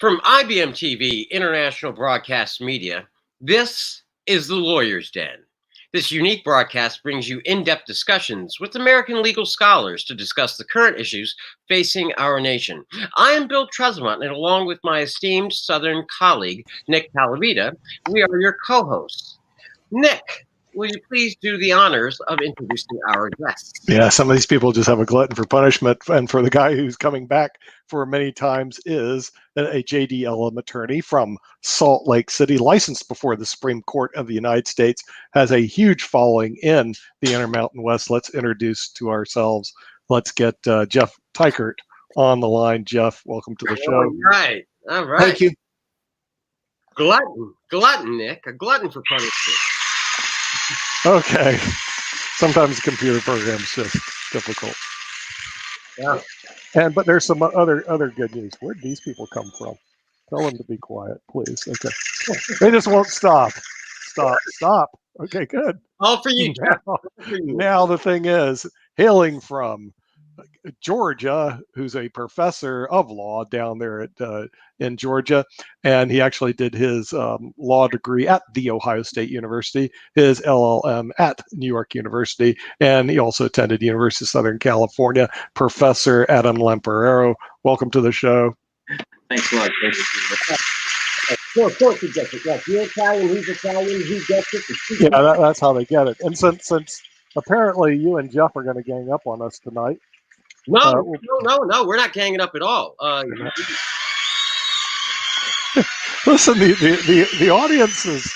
From IBM TV, International Broadcast Media, this is The Lawyer's Den. This unique broadcast brings you in-depth discussions with American legal scholars to discuss the current issues facing our nation. I am Bill Tresemont, and along with my esteemed Southern colleague, Nick Palavita, we are your co-hosts. Nick, will you please do the honors of introducing our guests? Yeah, some of these people just have a glutton for punishment, and for the guy who's coming back for many times is a JDLM attorney from Salt Lake City, licensed before the Supreme Court of the United States, has a huge following in the Intermountain West. Let's introduce to ourselves. Let's get Jeff Teichert on the line. Jeff, welcome to the show. All right. Thank you. Glutton, Nick, a glutton for punishment. Okay. Sometimes the computer program's just difficult. Yeah. But there's some other good news. Where'd these people come from? Tell them to be quiet, please. Okay. They just won't stop. Stop. Okay, good. All for you, Jeff. Now the thing is, hailing from Georgia, who's a professor of law down there in Georgia, and he actually did his law degree at The Ohio State University, his LLM at New York University, and he also attended University of Southern California. Professor Adam Lamparero, welcome to the show. Thanks a lot. Thank you. Of course he gets it. Yes, you're Italian, he's Italian, he gets it. Yeah, that's how they get it. And since apparently you and Jeff are going to gang up on us tonight. No, we're not ganging up at all. Listen, the audience is,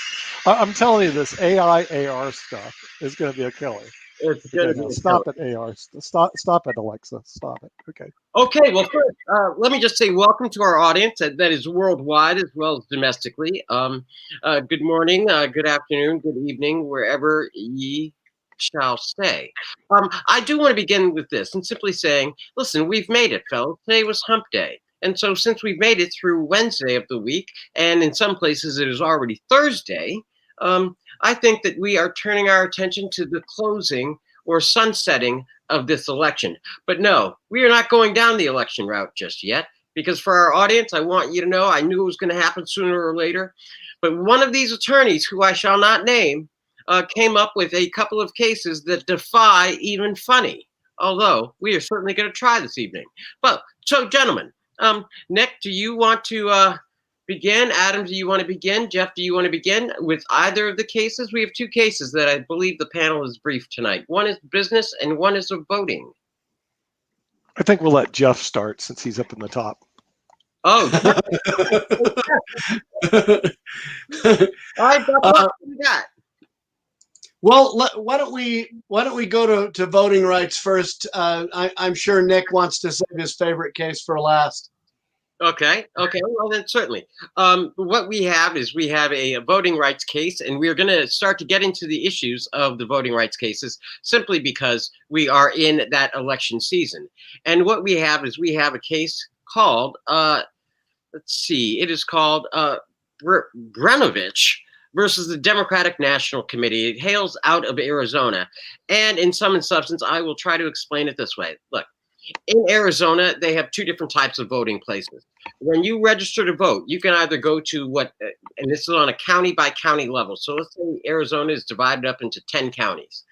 I'm telling you, this AI, AR stuff is going to be a killer. It's going to be stop it, AR. Stop it, Alexa. Stop it. Okay. Okay, well, first, let me just say welcome to our audience that is worldwide as well as domestically. Good morning, good afternoon, good evening, wherever ye shall stay. I do want to begin with this and simply saying, listen, we've made it, fellas. Today was hump day. And so since we've made it through Wednesday of the week, and in some places it is already Thursday, I think that we are turning our attention to the closing or sunsetting of this election. But no, we are not going down the election route just yet, because for our audience, I want you to know, I knew it was going to happen sooner or later. But one of these attorneys, who I shall not name, came up with a couple of cases that defy even funny, although we are certainly going to try this evening. But so, gentlemen, Nick, do you want to begin? Adam, do you want to begin? Jeff, do you want to begin with either of the cases? We have two cases that I believe the panel has briefed tonight. One is business and one is of voting. I think we'll let Jeff start since he's up in the top. Oh, all right, Jeff, what do you got? Well, why don't we go to voting rights first? I'm sure Nick wants to save his favorite case for last. Okay. Well, then certainly. What we have is a voting rights case, and we're going to start to get into the issues of the voting rights cases simply because we are in that election season. And what we have is a case called, it is called Brenovich versus the Democratic National Committee. It hails out of Arizona. And in sum and substance, I will try to explain it this way. Look, in Arizona, they have two different types of voting places. When you register to vote, you can either go to and this is on a county by county level. So let's say Arizona is divided up into 10 counties.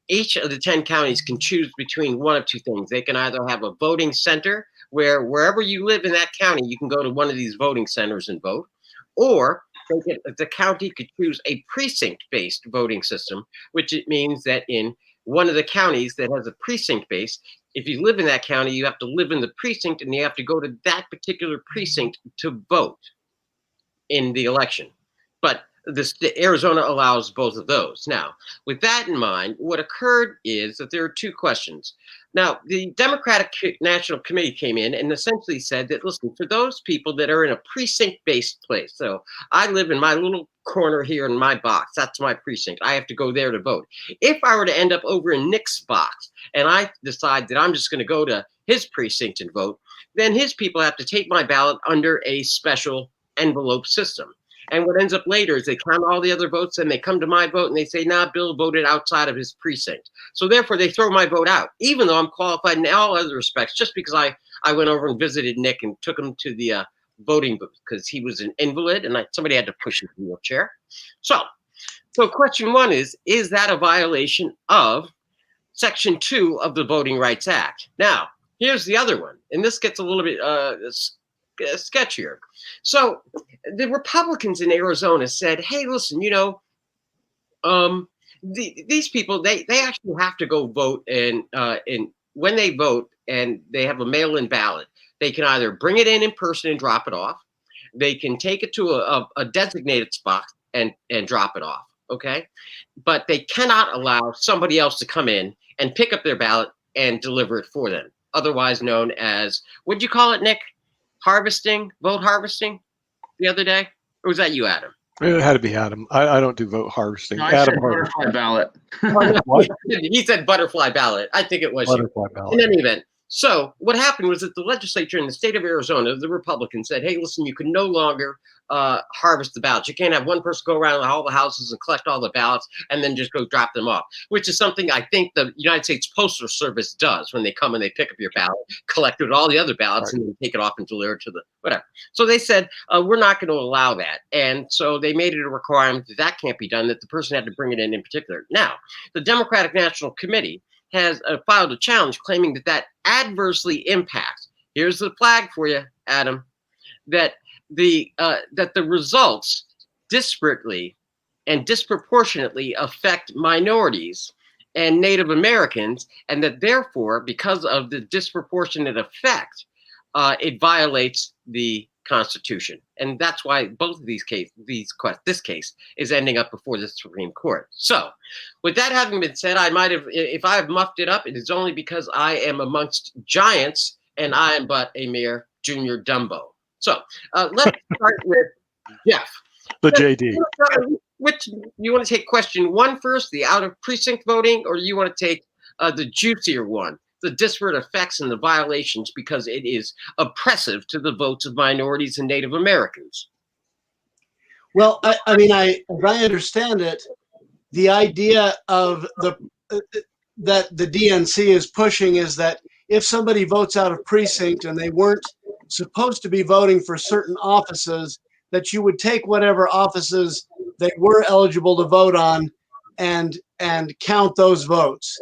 Each of the 10 counties can choose between one of two things. They can either have a voting center where wherever you live in that county, you can go to one of these voting centers and vote, or the county could choose a precinct-based voting system, which it means that in one of the counties that has a precinct base, if you live in that county, you have to live in the precinct and you have to go to that particular precinct to vote in the election. But Arizona allows both of those. Now, with that in mind, what occurred is that there are two questions. Now, the Democratic National Committee came in and essentially said that, listen, for those people that are in a precinct-based place, so I live in my little corner here in my box, that's my precinct, I have to go there to vote. If I were to end up over in Nick's box and I decide that I'm just going to go to his precinct and vote, then his people have to take my ballot under a special envelope system. And what ends up later is they count all the other votes and they come to my vote and they say, nah, Bill voted outside of his precinct. So therefore they throw my vote out, even though I'm qualified in all other respects, just because I went over and visited Nick and took him to the voting booth because he was an invalid and somebody had to push his wheelchair. So question one is that a violation of Section 2 of the Voting Rights Act? Now, here's the other one, and this gets a little bit sketchier. So the Republicans in Arizona said, hey, listen, these people, they actually have to go vote, and when they vote and they have a mail-in ballot, they can either bring it in person and drop it off. They can take it to a designated spot and drop it off. Okay, but they cannot allow somebody else to come in and pick up their ballot and deliver it for them, otherwise known as, what'd you call it, Nick? Vote harvesting the other day? Or was that you, Adam? It had to be Adam. I don't do vote harvesting. No, I Adam said butterfly ballot. What? He said butterfly ballot. I think it was Butterfly you. ballot. In any event, so what happened was that the legislature in the state of Arizona, the Republicans said, hey, listen, you can no longer harvest the ballots. You can't have one person go around all the houses and collect all the ballots and then just go drop them off, which is something I think the United States Postal Service does when they come and they pick up your ballot, collect it with all the other ballots, and then take it off and deliver it to the whatever. So they said, we're not going to allow that. And so they made it a requirement that that can't be done, that the person had to bring it in particular. Now, the Democratic National Committee has filed a challenge claiming that that adversely impacts, here's the flag for you, Adam, that the results disparately and disproportionately affect minorities and Native Americans, and that therefore, because of the disproportionate effect, it violates the Constitution. And that's why both of this case is ending up before the Supreme Court. So with that having been said, I might have, if I have muffed it up, it is only because I am amongst giants and I am but a mere junior Dumbo. So let's start with Jeff. The JD. Which you want to take question one first, the out of precinct voting, or you want to take the juicier one, the disparate effects and the violations, because it is oppressive to the votes of minorities and Native Americans? Well, I mean, as I understand it, the idea of that the DNC is pushing is that if somebody votes out of precinct and they weren't supposed to be voting for certain offices, that you would take whatever offices they were eligible to vote on and count those votes.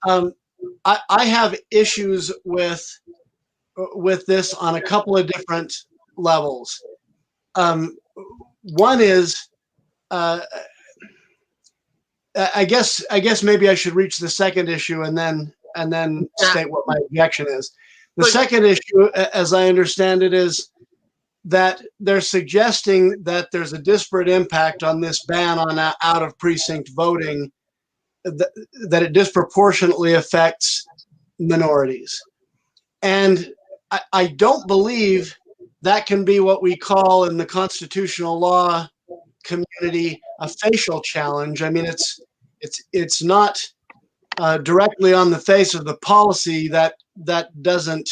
I have issues with this on a couple of different levels. One is, I guess maybe I should reach the second issue and then state what my objection is. The second issue, as I understand it, is that they're suggesting that there's a disparate impact on this ban on out of precinct voting, that it disproportionately affects minorities. And I don't believe that can be what we call in the constitutional law community a facial challenge. I mean, it's not directly on the face of the policy that doesn't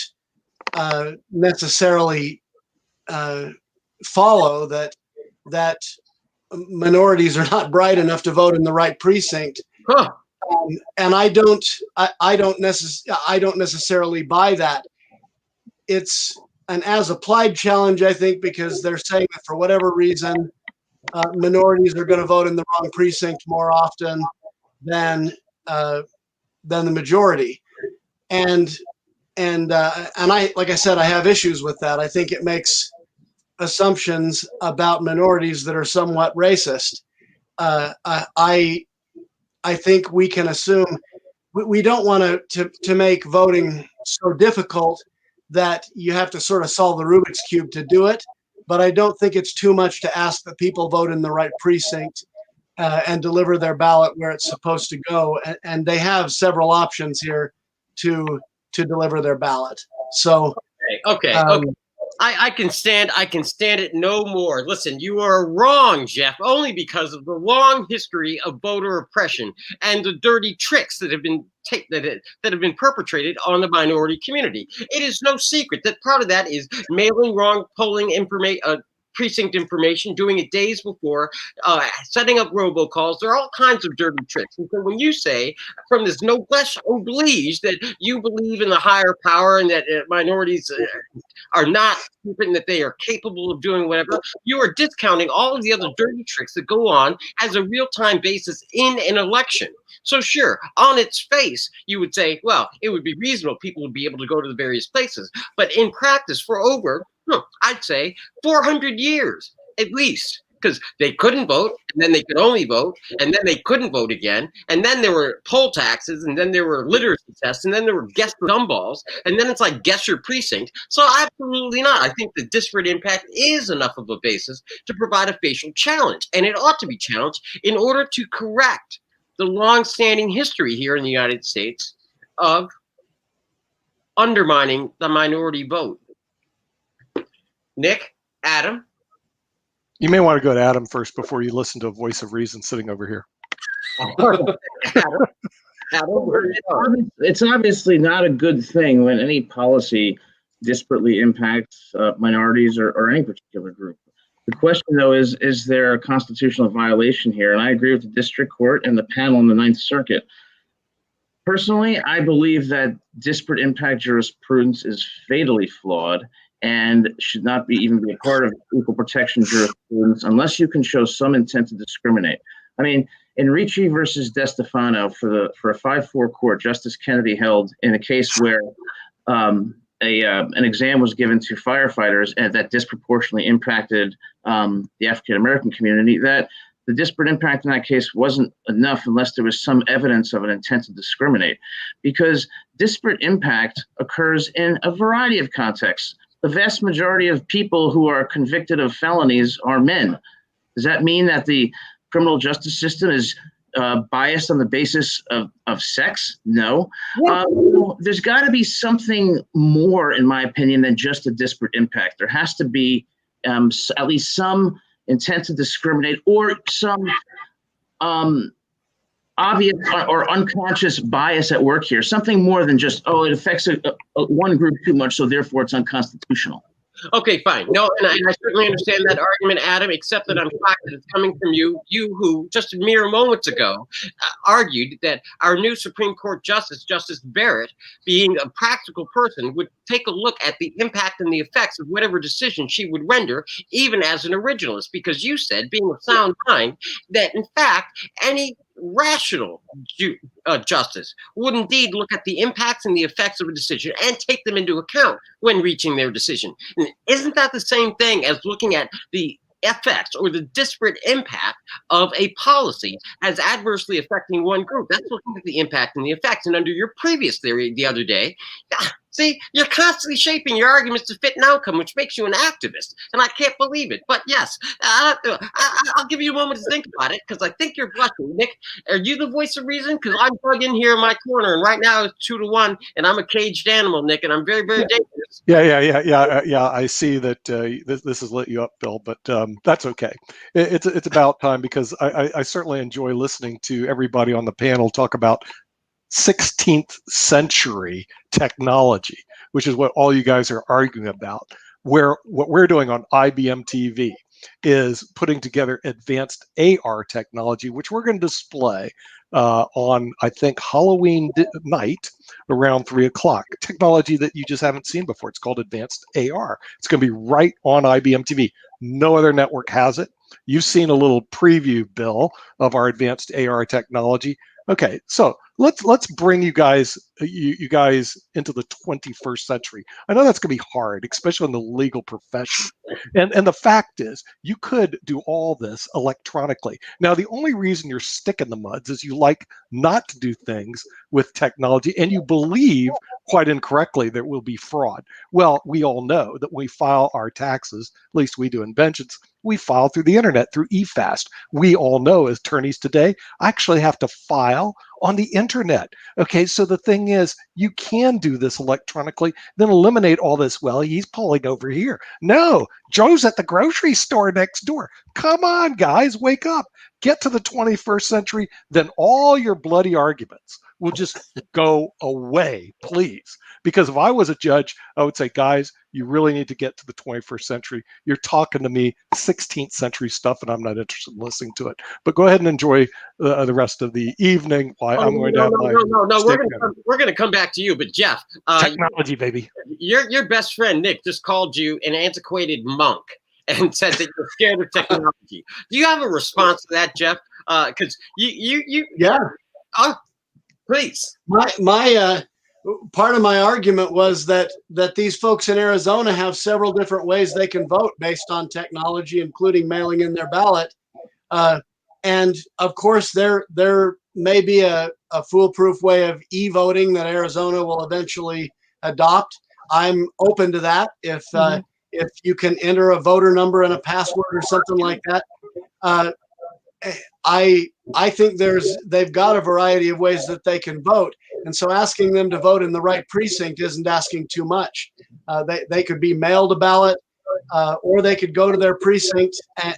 necessarily follow that minorities are not bright enough to vote in the right precinct. Huh. And I don't necessarily buy that. It's an as applied challenge, I think, because they're saying that for whatever reason, minorities are going to vote in the wrong precinct more often than the majority. And I, like I said, I have issues with that. I think it makes assumptions about minorities that are somewhat racist. I think we can assume we don't want to make voting so difficult that you have to sort of solve the Rubik's Cube to do it. But I don't think it's too much to ask that people vote in the right precinct and deliver their ballot where it's supposed to go. And they have several options here to deliver their ballot. So okay. I can stand it no more. Listen, you are wrong, Jeff, only because of the long history of voter oppression and the dirty tricks that have been perpetrated on the minority community. It is no secret that part of that is mailing wrong polling information, precinct information, doing it days before, setting up robocalls. There are all kinds of dirty tricks. And so when you say from this noblesse oblige that you believe in the higher power and that minorities are not proven that they are capable of doing whatever, you are discounting all of the other dirty tricks that go on as a real-time basis in an election. So sure, on its face, you would say, well, it would be reasonable. People would be able to go to the various places. But in practice, for over, I'd say 400 years at least, because they couldn't vote, and then they could only vote, and then they couldn't vote again, and then there were poll taxes, and then there were literacy tests, and then there were guess gumballs, and then it's like guess your precinct. So absolutely not. I think the disparate impact is enough of a basis to provide a facial challenge, and it ought to be challenged in order to correct the long-standing history here in the United States of undermining the minority vote. Nick, Adam? You may want to go to Adam first before you listen to a voice of reason sitting over here. It's obviously not a good thing when any policy disparately impacts minorities or any particular group. The question, though, is there a constitutional violation here? And I agree with the district court and the panel in the Ninth Circuit. Personally, I believe that disparate impact jurisprudence is fatally flawed and should not even be a part of equal protection jurisprudence unless you can show some intent to discriminate. I mean, in Ricci versus DeStefano, for a 5-4 court, Justice Kennedy held in a case where an exam was given to firefighters and that disproportionately impacted the African American community, that the disparate impact in that case wasn't enough unless there was some evidence of an intent to discriminate, because disparate impact occurs in a variety of contexts. The vast majority of people who are convicted of felonies are men. Does that mean that the criminal justice system is biased on the basis of sex? No. There's got to be something more, in my opinion, than just a disparate impact. There has to be at least some intent to discriminate or some obvious or unconscious bias at work here. Something more than just, it affects one group too much, so therefore it's unconstitutional. Okay, fine. No, and I certainly understand that argument, Adam, except that I'm shocked that it's coming from you who just mere moments ago argued that our new Supreme Court Justice Barrett, being a practical person, would take a look at the impact and the effects of whatever decision she would render, even as an originalist, because you said, being of sound mind, that in fact, any rational justice would indeed look at the impacts and the effects of a decision and take them into account when reaching their decision. And isn't that the same thing as looking at the effects or the disparate impact of a policy as adversely affecting one group? That's looking at the impact and the effects. And under your previous theory the other day, see, you're constantly shaping your arguments to fit an outcome, which makes you an activist. And I can't believe it. But yes, I'll give you a moment to think about it, because I think you're blushing. Nick, are you the voice of reason? Because I'm plugged in here in my corner, and right now it's 2-1, and I'm a caged animal, Nick, and I'm very, very dangerous. Yeah. I see that this has lit you up, Bill, but that's okay. It's about time, because I certainly enjoy listening to everybody on the panel talk about 16th century technology, which is what all you guys are arguing about. Where what we're doing on IBM TV is putting together advanced AR technology, which we're going to display on, I think, Halloween night around 3 o'clock. Technology that you just haven't seen before. It's called advanced AR. It's going to be right on IBM TV. No other network has it. You've seen a little preview, Bill, of our advanced AR technology. Okay, so let's bring you guys into the 21st century. I know that's going to be hard, especially in the legal profession. And the fact is, you could do all this electronically. Now, the only reason you're sticking the muds is you like not to do things with technology, and you believe, quite incorrectly, there will be fraud. Well, we all know that when we file our taxes, at least we do in Vengeance, we file through the internet, through eFast. We all know, as attorneys today, actually have to file on the internet. Okay, so the thing is, you can do this electronically, then eliminate all this. Well, he's pulling over here. No, Joe's at the grocery store next door. Come on, guys, wake up. Get to the 21st century, then all your bloody arguments will just go away, please. Because if I was a judge, I would say, guys, you really need to get to the 21st century. You're talking to me 16th century stuff, and I'm not interested in listening to it. But go ahead and enjoy the rest of the evening. While I'm going to have my no. We're gonna come back to you, but Jeff, technology, baby. Your best friend Nick just called you an antiquated monk and said that you're scared of technology. Do you have a response to that, Jeff? Because you Yeah. Please. My part of my argument was that these folks in Arizona have several different ways they can vote based on technology, including mailing in their ballot. And of course, there may be a foolproof way of e-voting that Arizona will eventually adopt. I'm open to that if you can enter a voter number and a password or something like that. I think they've got a variety of ways that they can vote, and so asking them to vote in the right precinct isn't asking too much. They could be mailed a ballot, or they could go to their precinct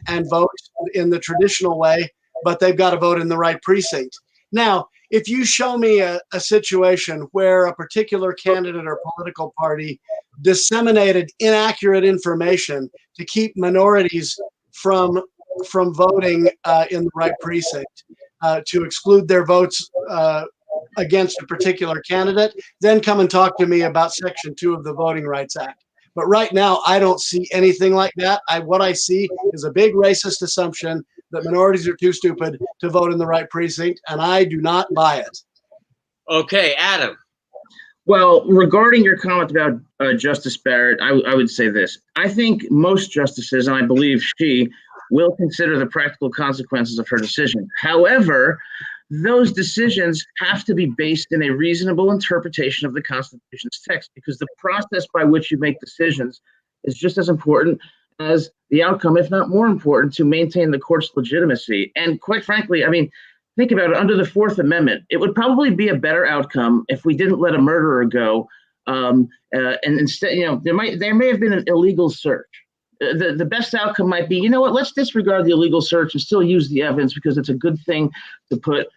and vote in the traditional way, but they've got to vote in the right precinct. Now, if you show me a situation where a particular candidate or political party disseminated inaccurate information to keep minorities from voting in the right precinct, to exclude their votes against a particular candidate, then come and talk to me about Section 2 of the Voting Rights Act. But right now, I don't see anything like that. What I see is a big racist assumption that minorities are too stupid to vote in the right precinct, and I do not buy it. Okay, Adam. Well, regarding your comment about Justice Barrett, I would say this. I think most justices, and I believe she, will consider the practical consequences of her decision. However, those decisions have to be based in a reasonable interpretation of the Constitution's text, because the process by which you make decisions is just as important as the outcome, if not more important, to maintain the court's legitimacy. And quite frankly, I mean, think about it. Under the Fourth Amendment, it would probably be a better outcome if we didn't let a murderer go, and instead, there may have been an illegal search. The best outcome might be, let's disregard the illegal search and still use the evidence, because it's a good thing to put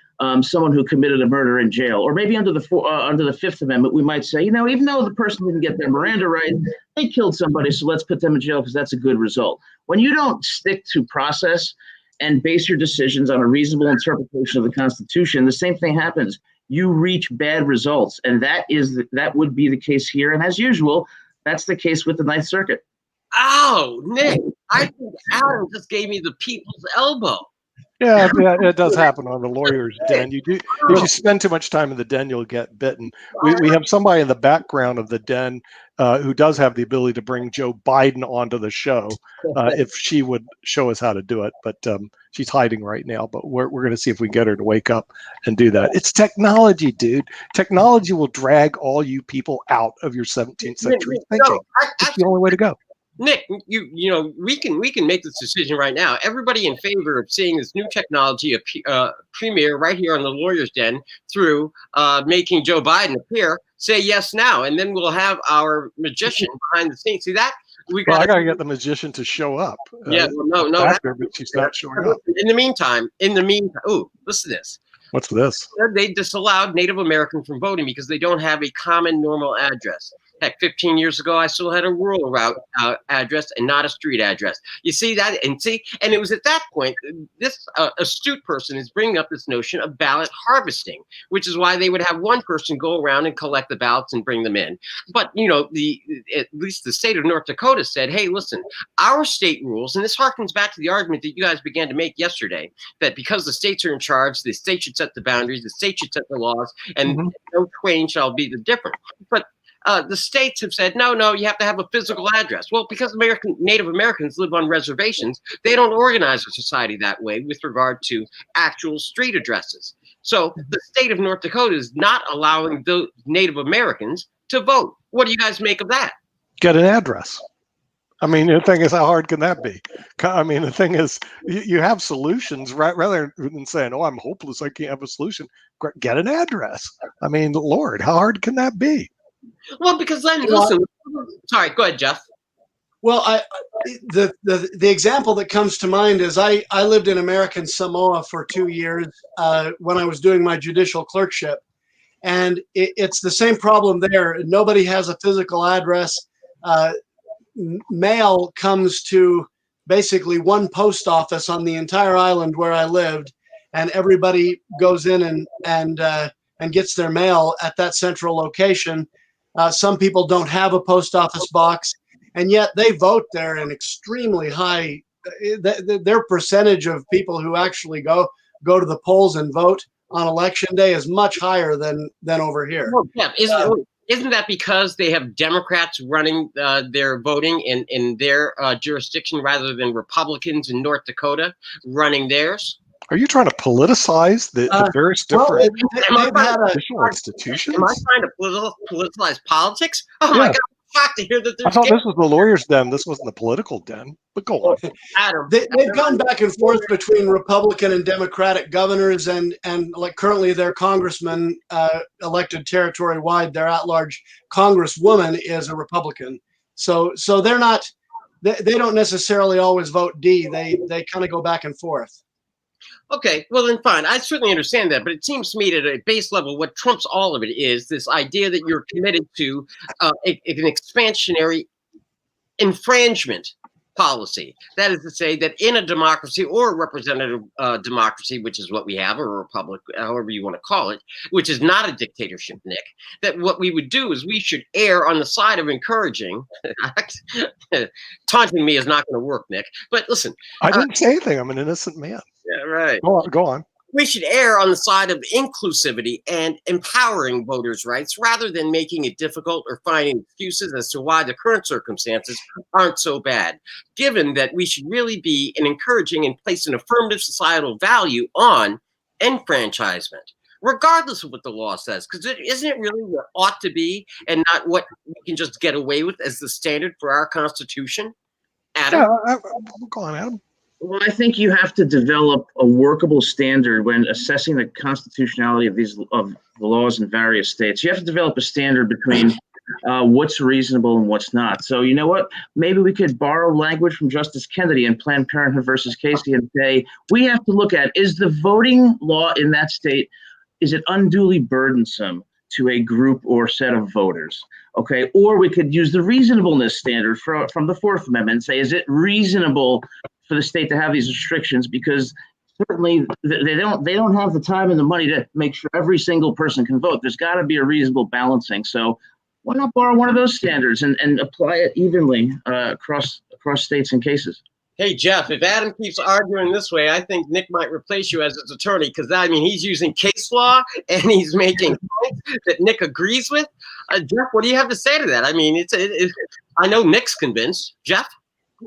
someone who committed a murder in jail. Or maybe under the Fifth Amendment, we might say, even though the person didn't get their Miranda right, they killed somebody, so let's put them in jail because that's a good result. When you don't stick to process and base your decisions on a reasonable interpretation of the Constitution, the same thing happens. You reach bad results, and that would be the case here. And as usual, that's the case with the Ninth Circuit. Oh, Nick, I think Adam just gave me the people's elbow. Yeah, it does happen on the lawyer's den. If you spend too much time in the den, you'll get bitten. We have somebody in the background of the den who does have the ability to bring Joe Biden onto the show if she would show us how to do it. But she's hiding right now. But we're going to see if we get her to wake up and do that. It's technology, dude. Technology will drag all you people out of your 17th century thinking. It's the only way to go. Nick, we can make this decision right now. Everybody in favor of seeing this new technology premiere right here on the Lawyer's Den through making Joe Biden appear, say yes now, and then we'll have our magician behind the scenes. See that? I got to get the magician to show up. Yeah, no, but she's not showing up. In the meantime, ooh, listen to this. What's this? They disallowed Native Americans from voting because they don't have a common normal address. Heck, 15 years ago, I still had a rural route address and not a street address. You see that? And it was at that point, this astute person is bringing up this notion of ballot harvesting, which is why they would have one person go around and collect the ballots and bring them in. But, at least the state of North Dakota said, hey, listen, our state rules, and this harkens back to the argument that you guys began to make yesterday, that because the states are in charge, the state should set the boundaries, the state should set the laws, and no twain shall be the different. But the states have said, no, you have to have a physical address. Well, because Native Americans live on reservations, they don't organize a society that way with regard to actual street addresses. So the state of North Dakota is not allowing the Native Americans to vote. What do you guys make of that? Get an address. I mean, the thing is, how hard can that be? I mean, the thing is, you have solutions, right? Rather than saying, oh, I'm hopeless, I can't have a solution. Get an address. I mean, Lord, how hard can that be? Well, because then, listen, sorry, go ahead, Jeff. Well, the example that comes to mind is I lived in American Samoa for 2 years when I was doing my judicial clerkship. And it's the same problem there. Nobody has a physical address. Mail comes to basically one post office on the entire island where I lived, and everybody goes in and gets their mail at that central location. Some people don't have a post office box, and yet they vote there in extremely high. Their percentage of people who actually go to the polls and vote on election day is much higher than over here. Well, yeah, isn't that because they have Democrats running their voting in their jurisdiction rather than Republicans in North Dakota running theirs? Are you trying to politicize the various different They've had official institutions? Am I trying to politicize politics? Oh my God, I'm shocked to hear that I there's. thought this was the lawyer's den. This wasn't the political den. But go on. Adam, they've gone back and forth between Republican and Democratic governors, and like currently their congressman elected territory wide, their at-large congresswoman is a Republican. So they're not. They don't necessarily always vote D. They kind of go back and forth. Okay, well then fine. I certainly understand that, but it seems to me that at a base level, what trumps all of it is this idea that you're committed to an expansionary infringement policy. That is to say that in a democracy or a representative democracy, which is what we have, or a republic, however you want to call it, which is not a dictatorship, Nick, that what we would do is we should err on the side of encouraging. Taunting me is not going to work, Nick. But listen. I didn't say anything. I'm an innocent man. Yeah, right. Go on. We should err on the side of inclusivity and empowering voters' rights rather than making it difficult or finding excuses as to why the current circumstances aren't so bad, given that we should really be encouraging and place an affirmative societal value on enfranchisement, regardless of what the law says, because isn't it really what ought to be and not what we can just get away with as the standard for our Constitution? Adam? Yeah, go on, Adam. Well, I think you have to develop a workable standard when assessing the constitutionality of the laws in various states. You have to develop a standard between what's reasonable and what's not. So you know what? Maybe we could borrow language from Justice Kennedy in Planned Parenthood versus Casey and say, we have to look at, is the voting law in that state, is it unduly burdensome to a group or set of voters? Okay, or we could use the reasonableness standard from the Fourth Amendment and say, is it reasonable for the state to have these restrictions? Because certainly they don't have the time and the money to make sure every single person can vote. There's got to be a reasonable balancing. So why not borrow one of those standards and apply it evenly across states and cases? Hey, Jeff, if Adam keeps arguing this way, I think Nick might replace you as his attorney, because I mean, he's using case law and he's making points that Nick agrees with. Jeff, what do you have to say to that? I mean, I know Nick's convinced. Jeff?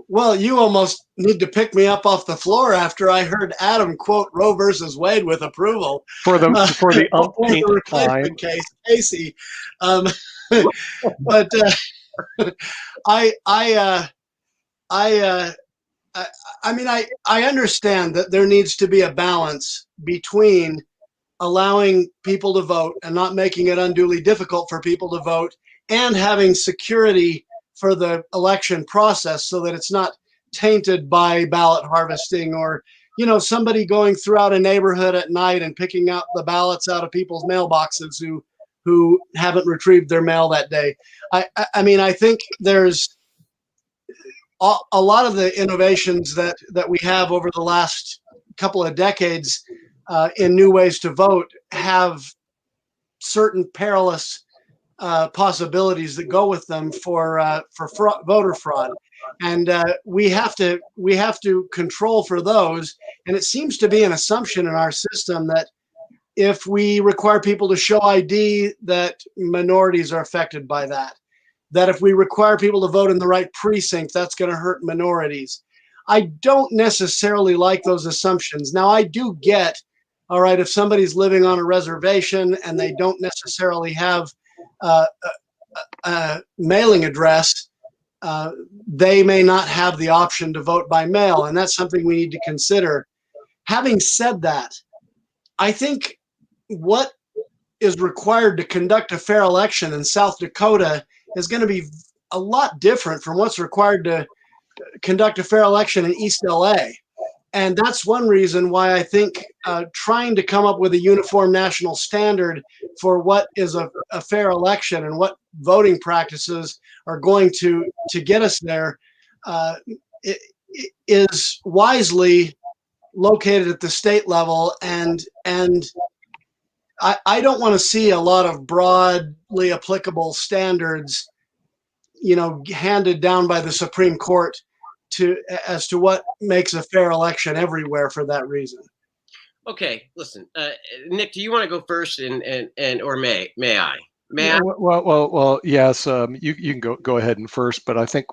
Well, you almost need to pick me up off the floor after I heard Adam quote Roe versus Wade with approval for the umpteenth time. Case, Casey. But I mean, I understand that there needs to be a balance between allowing people to vote and not making it unduly difficult for people to vote, and having security for the election process so that it's not tainted by ballot harvesting or, somebody going throughout a neighborhood at night and picking out the ballots out of people's mailboxes who haven't retrieved their mail that day. I mean, I think there's a lot of the innovations that we have over the last couple of decades in new ways to vote have certain perilous possibilities that go with them for voter fraud, and we have to control for those. And it seems to be an assumption in our system that if we require people to show ID, that minorities are affected by that. That if we require people to vote in the right precinct, that's going to hurt minorities. I don't necessarily like those assumptions. Now, I do get, all right, if somebody's living on a reservation and they don't necessarily have a mailing address, they may not have the option to vote by mail, and that's something we need to consider. Having said that, I think what is required to conduct a fair election in South Dakota is going to be a lot different from what's required to conduct a fair election in East LA. And that's one reason why I think trying to come up with a uniform national standard for what is a fair election and what voting practices are going to get us there uh, is wisely located at the state level. And I don't want to see a lot of broadly applicable standards, handed down by the Supreme Court as to what makes a fair election everywhere for that reason. Okay, listen, Nick, do you want to go first, and or may I? May Yeah, I? well, yes. You can go ahead and first, but I think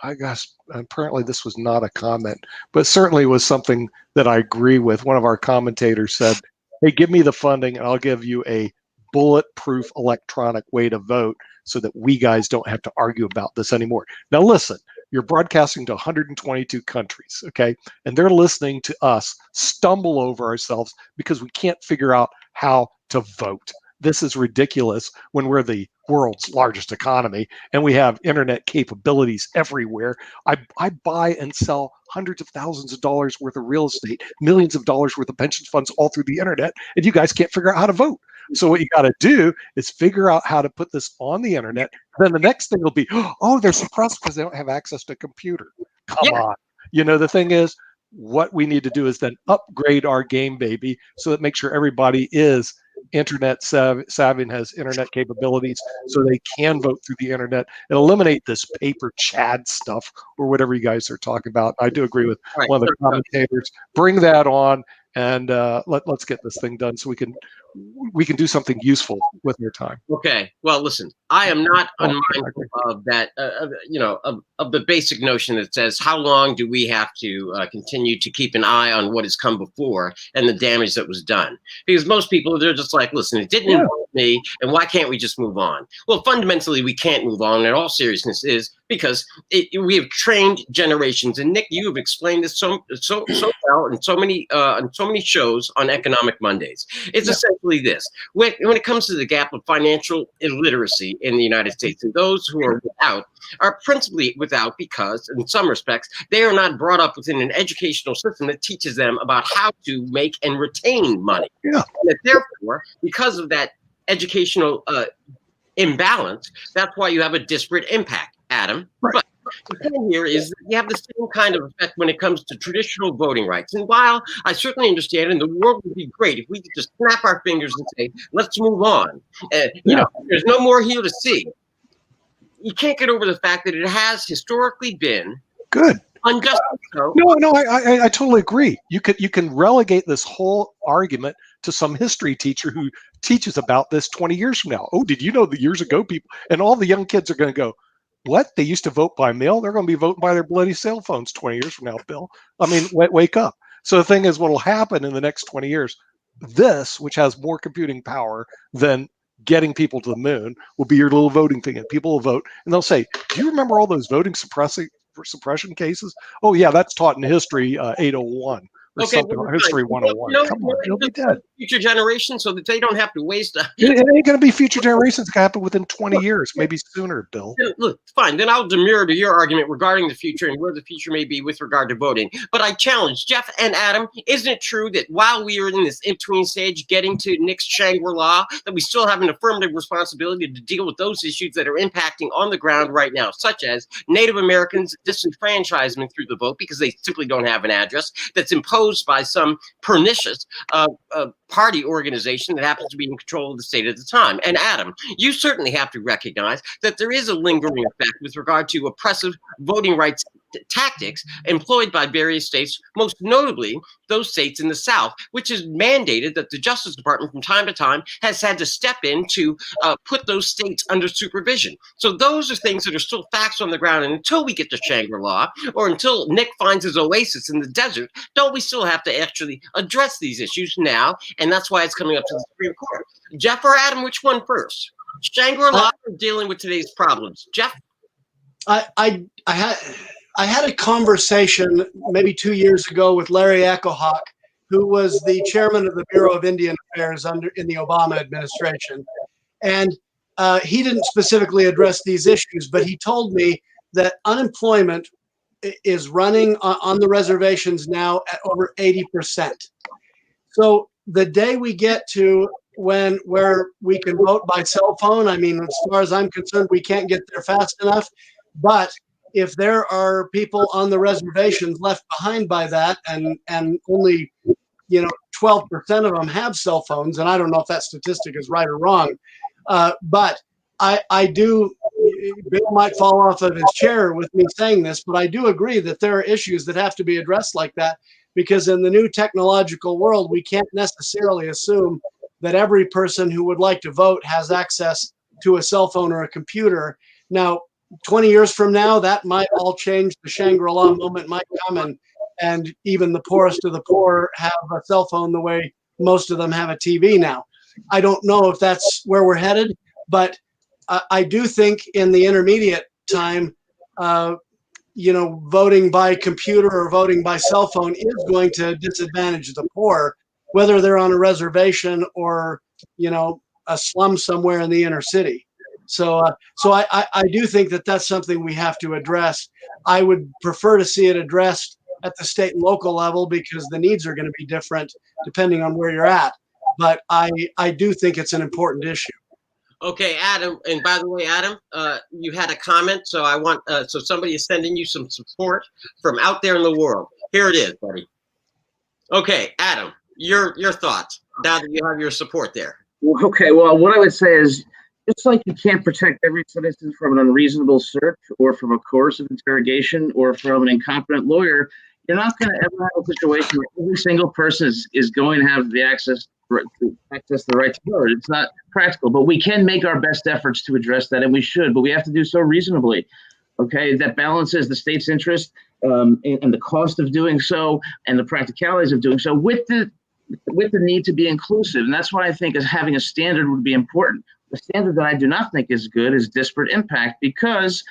I guess apparently this was not a comment, but certainly was something that I agree with. One of our commentators said, "Hey, give me the funding, and I'll give you a bulletproof electronic way to vote, so that we guys don't have to argue about this anymore." Now, listen. You're broadcasting to 122 countries, okay? And they're listening to us stumble over ourselves because we can't figure out how to vote. This is ridiculous when we're the world's largest economy and we have internet capabilities everywhere. I buy and sell hundreds of thousands of dollars worth of real estate, millions of dollars worth of pension funds all through the internet, and you guys can't figure out how to vote. So what you got to do is figure out how to put this on the internet. Then the next thing will be, oh, they're suppressed because they don't have access to a computer. Come on. The thing is, what we need to do is then upgrade our game, baby, so that make sure everybody is internet savvy and has internet capabilities so they can vote through the internet and eliminate this paper Chad stuff or whatever you guys are talking about. I do agree with one of the commentators. Bring that on and let's get this thing done so we can do something useful with your time. Okay. Well, listen, I am not unmindful of that, of the basic notion that says, how long do we have to continue to keep an eye on what has come before and the damage that was done? Because most people, they're just like, listen, it didn't involve me, and why can't we just move on? Well, fundamentally, we can't move on in all seriousness is because we have trained generations. And Nick, you have explained this so well in so many shows on Economic Mondays. It's essentially this. When it comes to the gap of financial illiteracy in the United States, and those who are without are principally without because, in some respects, they are not brought up within an educational system that teaches them about how to make and retain money. Yeah. And therefore, because of that educational imbalance, that's why you have a disparate impact, Adam. Right. But the thing here is that you have the same kind of effect when it comes to traditional voting rights. And while I certainly understand, and the world would be great if we could just snap our fingers and say, let's move on. There's no more here to see. You can't get over the fact that it has historically been good. Unjust. No, I totally agree. You can relegate this whole argument to some history teacher who teaches about this 20 years from now. Oh, did you know that years ago people, and all the young kids are going to go, what? They used to vote by mail? They're going to be voting by their bloody cell phones 20 years from now, Bill. I mean, wake up. So the thing is, what will happen in the next 20 years, this, which has more computing power than getting people to the moon, will be your little voting thing. And people will vote, and they'll say, do you remember all those voting suppression cases? Oh, yeah, that's taught in history 801. Or something, History 101. Come on, you'll be dead. Future generations, so that they don't have to waste. It ain't going to be future generations. It's going to happen within 20 years, maybe sooner, Bill. Look, fine. Then I'll demur to your argument regarding the future and where the future may be with regard to voting. But I challenge Jeff and Adam. Isn't it true that while we are in this in-between stage, getting to Nick's Shangri-La, that we still have an affirmative responsibility to deal with those issues that are impacting on the ground right now, such as Native Americans' disenfranchisement through the vote because they simply don't have an address that's imposed by some pernicious party organization that happens to be in control of the state at the time. And Adam, you certainly have to recognize that there is a lingering effect with regard to oppressive voting rights tactics employed by various states, most notably those states in the South, which has mandated that the Justice Department from time to time has had to step in to put those states under supervision. So those are things that are still facts on the ground. And until we get to Shangri-La, or until Nick finds his oasis in the desert, don't we still have to actually address these issues now? And that's why it's coming up to the Supreme Court. Jeff or Adam, which one first? Shangri-La or dealing with today's problems? Jeff? I had a conversation maybe 2 years ago with Larry Echohawk, who was the chairman of the Bureau of Indian Affairs in the Obama administration. And he didn't specifically address these issues, but he told me that unemployment is running on the reservations now at over 80%. So the day we get to where we can vote by cell phone, I mean, as far as I'm concerned, we can't get there fast enough. But if there are people on the reservations left behind by that, and only 12% of them have cell phones, and I don't know if that statistic is right or wrong, but I do. Bill might fall off of his chair with me saying this, but I do agree that there are issues that have to be addressed like that, because in the new technological world, we can't necessarily assume that every person who would like to vote has access to a cell phone or a computer. Now, 20 years from now, that might all change. The Shangri-La moment might come, and even the poorest of the poor have a cell phone the way most of them have a TV now. I don't know if that's where we're headed, but I do think in the intermediate time, voting by computer or voting by cell phone is going to disadvantage the poor, whether they're on a reservation or, a slum somewhere in the inner city. So I do think that that's something we have to address. I would prefer to see it addressed at the state and local level, because the needs are going to be different depending on where you're at. But I do think it's an important issue. Okay, Adam, and by the way, Adam, you had a comment, so I want so somebody is sending you some support from out there in the world. Here it is, buddy. Okay, Adam, your thoughts now that you have your support there. Okay, well, what I would say is, just like you can't protect every citizen from an unreasonable search or from a coercive interrogation or from an incompetent lawyer, you're not going to ever have a situation where every single person is going to have the access to access the right to vote. It's not practical, but we can make our best efforts to address that, and we should, but we have to do so reasonably. Okay, that balances the state's interest and the cost of doing so and the practicalities of doing so with the need to be inclusive. And that's why I think having a standard would be important. The standard that I do not think is good is disparate impact, because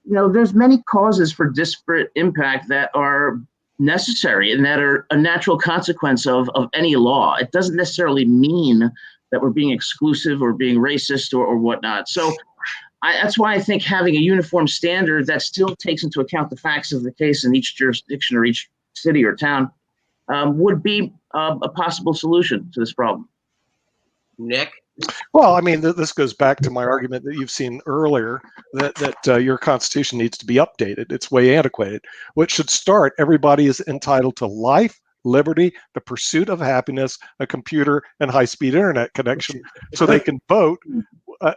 there's many causes for disparate impact that are necessary and that are a natural consequence of any law. It doesn't necessarily mean that we're being exclusive or being racist or whatnot. So that's why I think having a uniform standard that still takes into account the facts of the case in each jurisdiction or each city or town would be a possible solution to this problem. Nick? Well, I mean, this goes back to my argument that you've seen earlier, that your Constitution needs to be updated. It's way antiquated. What should start, everybody is entitled to life, liberty, the pursuit of happiness, a computer, and high-speed internet connection, so they can vote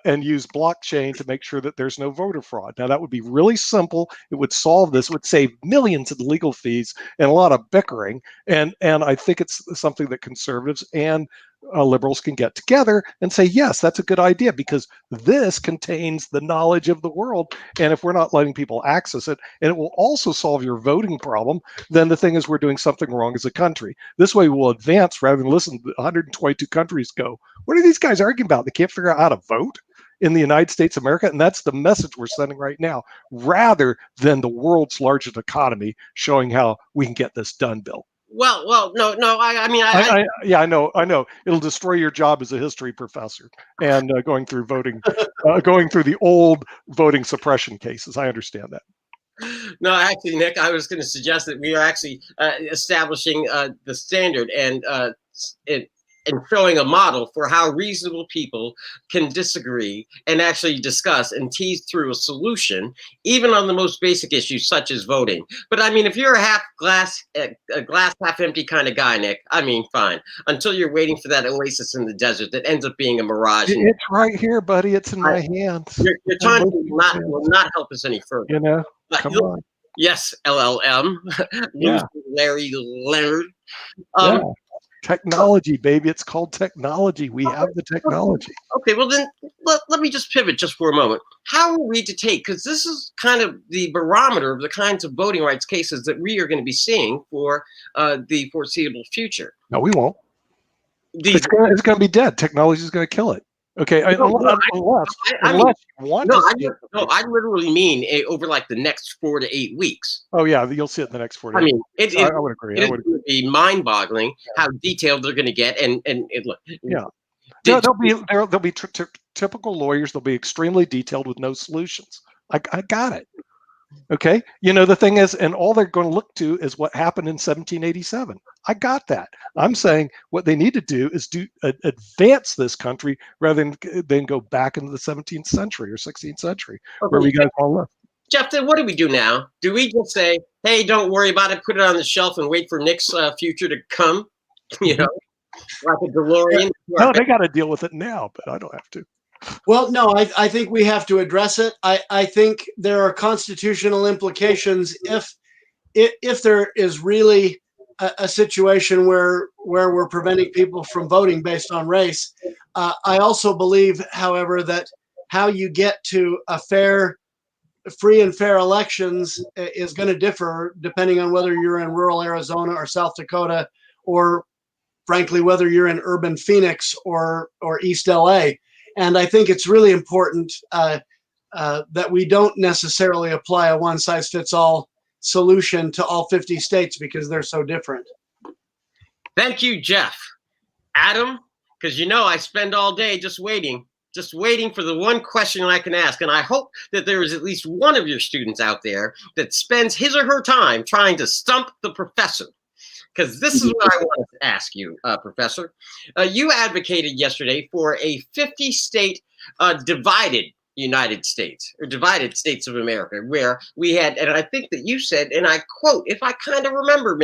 and use blockchain to make sure that there's no voter fraud. Now, that would be really simple. It would solve this. It would save millions in legal fees and a lot of bickering. And I think it's something that conservatives and liberals can get together and say, yes, that's a good idea, because this contains the knowledge of the world. And if we're not letting people access it, and it will also solve your voting problem, then the thing is we're doing something wrong as a country. This way we'll advance rather than listen to 122 countries go, what are these guys arguing about? They can't figure out how to vote in the United States of America. And that's the message we're sending right now, rather than the world's largest economy showing how we can get this done, Bill. Well, no. Yeah, I know. It'll destroy your job as a history professor and going through the old voting suppression cases. I understand that. No, actually, Nick, I was going to suggest that we are actually establishing the standard and showing a model for how reasonable people can disagree and actually discuss and tease through a solution, even on the most basic issues such as voting. But I mean, if you're a glass half empty kind of guy, Nick, I mean, fine. Until you're waiting for that oasis in the desert that ends up being a mirage. It's right here, buddy. It's in my hands. Your time will not help us any further. Come on. Yes, LLM. Yeah. Larry Leonard. Yeah. Technology, baby. It's called technology. We have the technology. Okay, well then let me just pivot just for a moment. How are we to take, because this is kind of the barometer of the kinds of voting rights cases that we are going to be seeing for the foreseeable future. No, we won't. It's going to be dead. Technology is going to kill it. Okay, unless you want to. I literally mean over like the next 4 to 8 weeks. Oh yeah, you'll see it in the next 4 to 8 weeks. I would agree. It would be mind-boggling how detailed they're going to get, and look. Yeah, there'll be typical lawyers. They'll be extremely detailed with no solutions. I got it. Okay, the thing is, and all they're going to look to is what happened in 1787. I got that. I'm saying what they need to do is advance this country rather than go back into the 17th century or 16th century, where we guys all live. Jeff, then what do we do now? Do we just say, hey, don't worry about it, put it on the shelf and wait for Nick's future to come? Like a DeLorean? No, they got to deal with it now, but I don't have to. Well, no, I think we have to address it. I think there are constitutional implications if there is really a situation where we're preventing people from voting based on race. I also believe, however, that how you get to a free and fair elections is going to differ depending on whether you're in rural Arizona or South Dakota, or frankly, whether you're in urban Phoenix or East LA. And I think it's really important that we don't necessarily apply a one-size-fits-all solution to all 50 states because they're so different. Thank you, Jeff. Adam, because I spend all day just waiting for the one question I can ask. And I hope that there is at least one of your students out there that spends his or her time trying to stump the professor. Because this is what I wanted to ask you, Professor. You advocated yesterday for a 50-state divided United States, or divided states of America, where we had, and I think that you said, and I quote, if I kind of remember,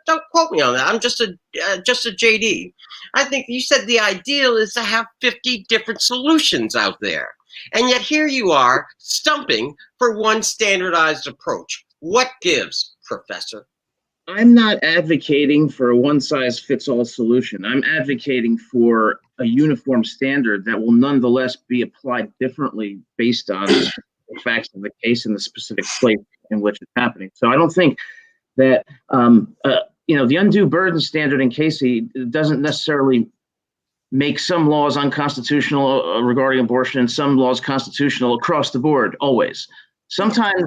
don't quote me on that. I'm just a JD. I think you said the ideal is to have 50 different solutions out there, and yet here you are stumping for one standardized approach. What gives, Professor? I'm not advocating for a one-size-fits-all solution. I'm advocating for a uniform standard that will nonetheless be applied differently based on the facts of the case in the specific place in which it's happening. So I don't think that the undue burden standard in Casey doesn't necessarily make some laws unconstitutional regarding abortion and some laws constitutional across the board always. Sometimes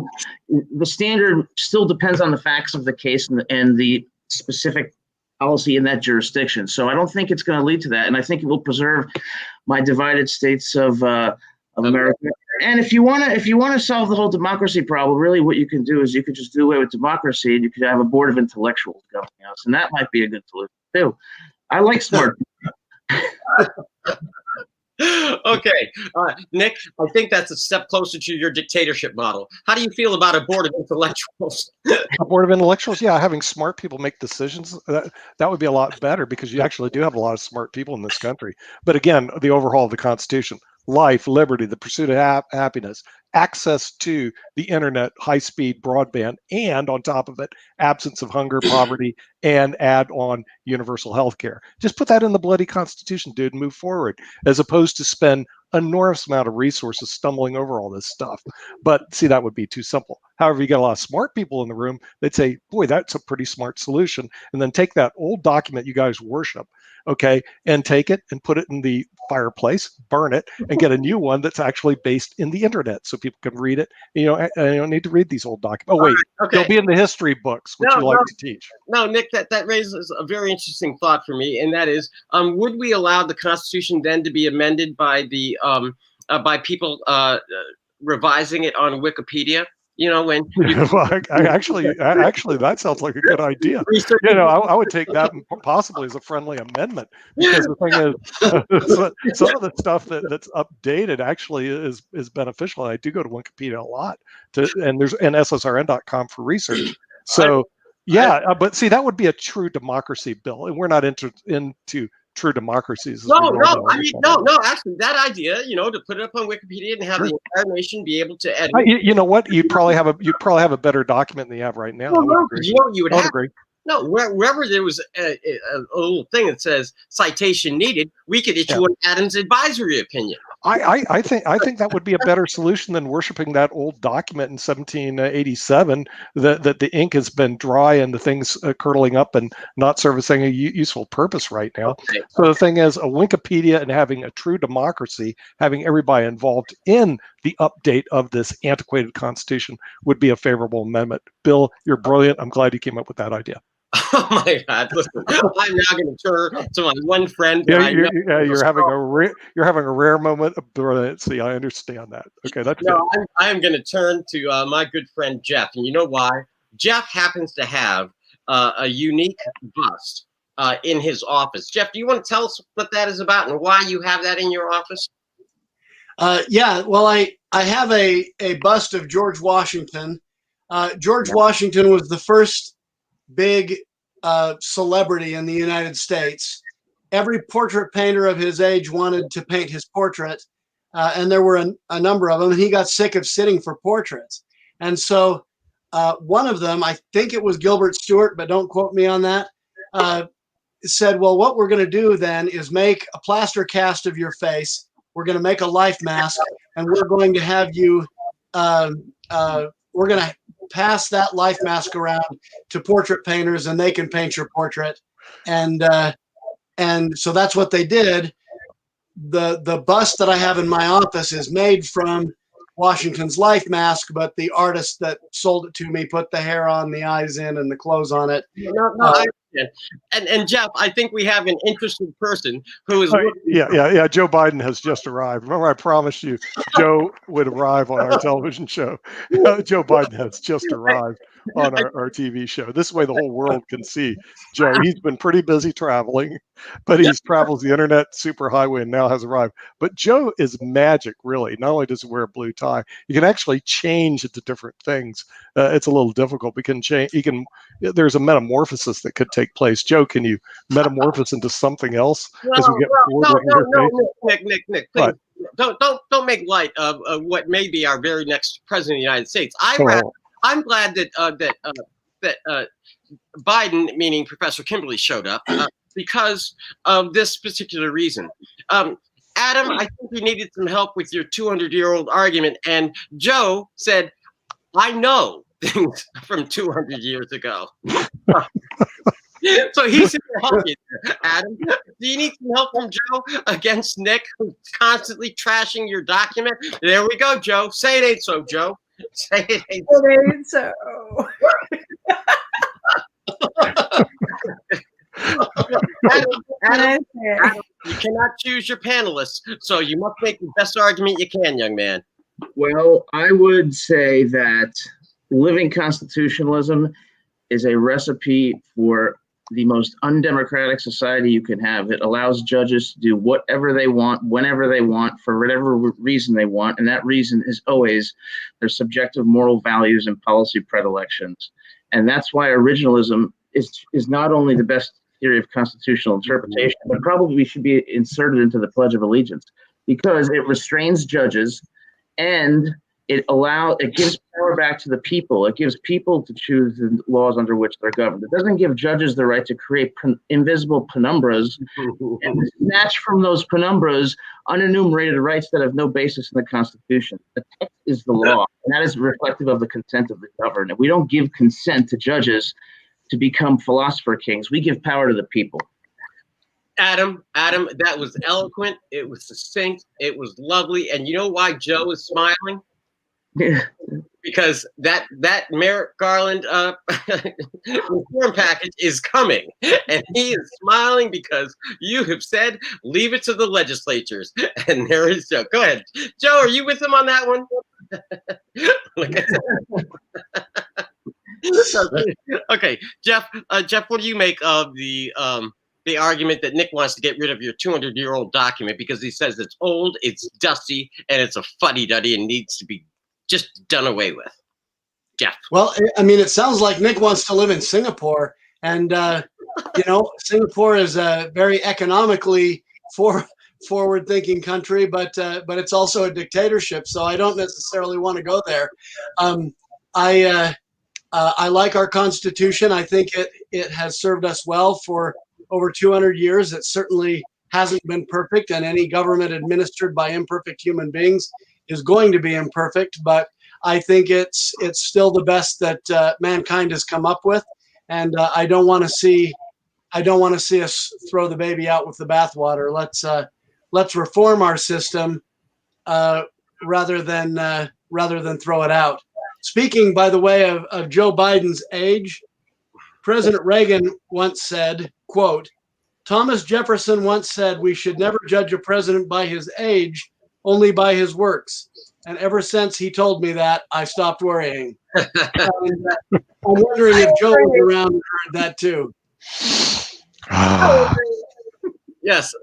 the standard still depends on the facts of the case and the specific policy in that jurisdiction. So I don't think it's going to lead to that, and I think it will preserve my divided states of America. And if you want to solve the whole democracy problem, really, what you can do is you could just do away with democracy, and you could have a board of intellectuals governing us, and that might be a good solution too. I like smart people. Okay, Nick, I think that's a step closer to your dictatorship model. How do you feel about a board of intellectuals? A board of intellectuals, yeah, having smart people make decisions, that would be a lot better, because you actually do have a lot of smart people in this country. But again, the overhaul of the Constitution, life, liberty, the pursuit of happiness, access to the internet, high-speed broadband, and on top of it, absence of hunger, poverty, and add on universal health care. Just put that in the bloody Constitution, dude, and move forward, as opposed to spend enormous amount of resources stumbling over all this stuff. But see, that would be too simple. However, you get a lot of smart people in the room, they'd say, boy, that's a pretty smart solution. And then take that old document you guys worship, okay, and take it and put it in the fireplace, burn it, and get a new one that's actually based in the internet so people can read it. You don't need to read these old documents. Oh, wait, okay. They'll be in the history books, which you like to teach. No, Nick, that raises a very interesting thought for me, and that is, would we allow the Constitution then to be amended by the by people revising it on Wikipedia? When well, actually, that sounds like a good idea. I would take that possibly as a friendly amendment, because the thing is, some of the stuff that's updated actually is beneficial. I do go to Wikipedia a lot, and there's ssrn.com for research. So yeah, but see, that would be a true democracy bill, and we're not into true democracies. No, actually, that idea, to put it up on Wikipedia and have the entire nation be able to edit. You know what? You'd probably have a better document than you have right now. You would agree. No, wherever there was a little thing that says citation needed, we could issue an Adams advisory opinion. I think that would be a better solution than worshiping that old document in 1787 that the ink has been dry and the thing's curdling up and not servicing a useful purpose right now. Okay. So the thing is, a Wikipedia and having a true democracy, having everybody involved in the update of this antiquated Constitution would be a favorable amendment. Bill, you're brilliant. I'm glad you came up with that idea. Oh my God! Listen, I'm now going to turn to my one friend. That Yeah, I know you're having a rare moment of brilliancy. I understand that. Okay, that's good. No, I am going to turn to my good friend Jeff, and you know why? Jeff happens to have a unique bust in his office. Jeff, do you want to tell us what that is about and why you have that in your office? Yeah, well, I have a bust of George Washington. George Washington was the first big celebrity in the United States. Every portrait painter of his age wanted to paint his portrait, and there were a number of them. And he got sick of sitting for portraits, and so one of them, I think it was Gilbert Stuart, but don't quote me on that, said, "Well, what we're going to do then is make a plaster cast of your face. We're going to make a life mask, and we're going to have you. We're going to pass that life mask around to portrait painters, and they can paint your portrait." And so that's what they did. The bust that I have in my office is made from Washington's life mask, but the artist that sold it to me put the hair on, the eyes in, and the clothes on it. No, I understand. And Jeff, I think we have an interested person who is. Yeah. Joe Biden has just arrived. Remember, I promised you Joe would arrive on our television show. Joe Biden has just arrived on our TV show. This way, the whole world can see Joe. He's been pretty busy traveling, but he's travels the internet superhighway and now has arrived. But Joe is magic, really. Not only does he wear a blue tie, you can actually change it to different things. It's a little difficult. We can change. There's a metamorphosis that could take place. Joe, can you metamorphose into something else as we get forward? Nick, please don't make light of what may be our very next president of the United States. I'm glad that Biden, meaning Professor Kimberly, showed up because of this particular reason. Adam, I think we needed some help with your 200-year-old argument, and Joe said, "I know things from 200 years ago." So he's here to help you, Adam. Do you need some help from Joe against Nick, who's constantly trashing your document? There we go, Joe. Say it ain't so, Joe. Say it ain't so. It ain't so. Adam, you cannot choose your panelists, so you must make the best argument you can, young man. Well, I would say that living constitutionalism is a recipe for the most undemocratic society you can have. It allows judges to do whatever they want, whenever they want, for whatever reason they want. And that reason is always their subjective moral values and policy predilections. And that's why originalism is not only the best theory of constitutional interpretation, but probably should be inserted into the Pledge of Allegiance, because it restrains judges and it gives power back to the people. It gives people to choose the laws under which they're governed. It doesn't give judges the right to create invisible penumbras and snatch from those penumbras unenumerated rights that have no basis in the Constitution. The text is the law, and that is reflective of the consent of the governed. And we don't give consent to judges to become philosopher kings. We give power to the people. Adam, that was eloquent. It was succinct. It was lovely. And you know why Joe is smiling? Because that Merrick Garland reform package is coming, and he is smiling because you have said leave it to the legislatures. And there is Joe. Go ahead, Joe. Are you with him on that one? Okay, Jeff. Jeff, what do you make of the argument that Nick wants to get rid of your 200-year-old document because he says it's old, it's dusty, and it's a fuddy-duddy and needs to be just done away with? Jeff. Well, I mean, it sounds like Nick wants to live in Singapore, and Singapore is a very economically forward-thinking country, but it's also a dictatorship. So I don't necessarily want to go there. I like our Constitution. I think it has served us well for over 200 years. It certainly hasn't been perfect, and any government administered by imperfect human beings is going to be imperfect, but I think it's still the best that mankind has come up with, and I don't want to see us throw the baby out with the bathwater. Let's reform our system rather than throw it out. Speaking, by the way, of Joe Biden's age, President Reagan once said, quote, Thomas Jefferson once said, we should never judge a president by his age, only by his works. And ever since he told me that, I stopped worrying. I'm wondering if Joe was around and heard that too. Yes,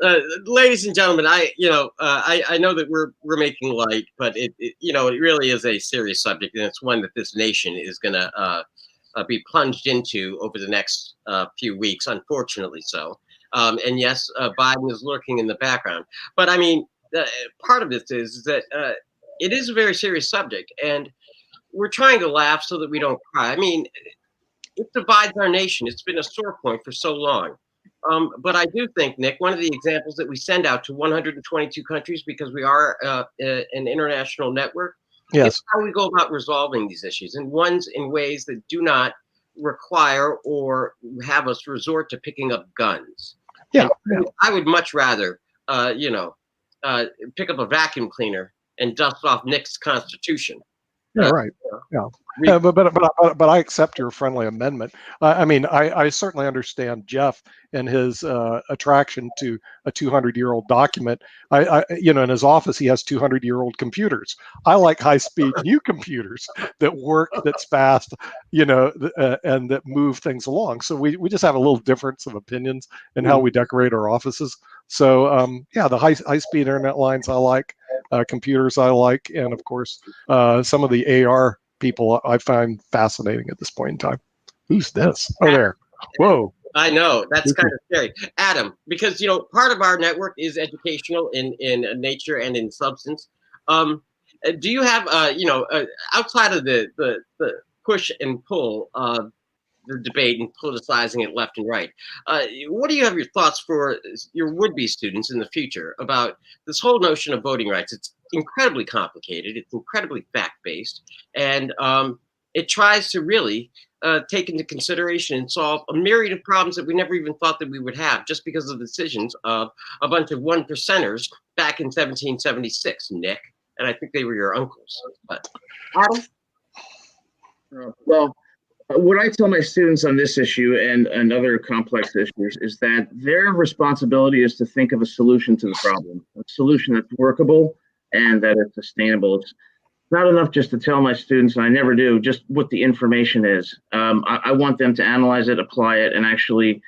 ladies and gentlemen, I know that we're making light, but it really is a serious subject, and it's one that this nation is going to be plunged into over the next few weeks, unfortunately so. And yes, Biden is lurking in the background, but I mean, part of this is that it is a very serious subject, and we're trying to laugh so that we don't cry. I mean, it divides our nation. It's been a sore point for so long. But I do think, Nick, one of the examples that we send out to 122 countries, because we are an international network, Yes. is how we go about resolving these issues, and ones in ways that do not require or have us resort to picking up guns. Yeah. And I would much rather, pick up a vacuum cleaner and dust off Nick's Constitution. Yeah, right. Yeah, but I accept your friendly amendment. I mean, I certainly understand Jeff and his attraction to a 200-year-old document. In his office he has 200-year-old computers. I like high-speed new computers that work, that's fast, and that move things along. So we just have a little difference of opinions in how we decorate our offices. So the high-speed internet lines I like. Computers I like, and of course, some of the AR people I find fascinating at this point in time. Who's this? Oh, there. Whoa. I know, that's kind of scary. Adam, because, part of our network is educational in nature and in substance. Do you have, outside of the push and pull of the debate and politicizing it left and right, what do you have your thoughts for your would-be students in the future about this whole notion of voting rights? It's incredibly complicated. It's incredibly fact-based, and it tries to really take into consideration and solve a myriad of problems that we never even thought that we would have, just because of the decisions of a bunch of one percenters back in 1776, Nick. And I think they were your uncles. But Adam? Well, what I tell my students on this issue and other complex issues is that their responsibility is to think of a solution to the problem, a solution that's workable and that is sustainable. It's not enough just to tell my students, and I never do, just what the information is. I want them to analyze it, apply it, and actually